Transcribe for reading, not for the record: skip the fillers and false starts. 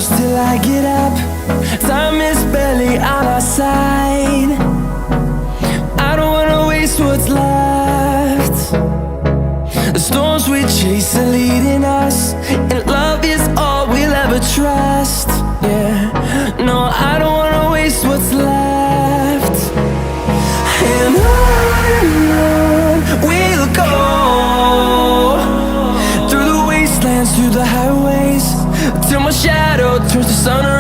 close till I get up. Time is barely on our side. I don't wanna waste what's left. The storms we chase are leading us, and love is all we'll ever trust. Yeah, no, I don't wanna waste what's left. And on we'll go, through the wastelands, through the highways, till my shadow turns to sun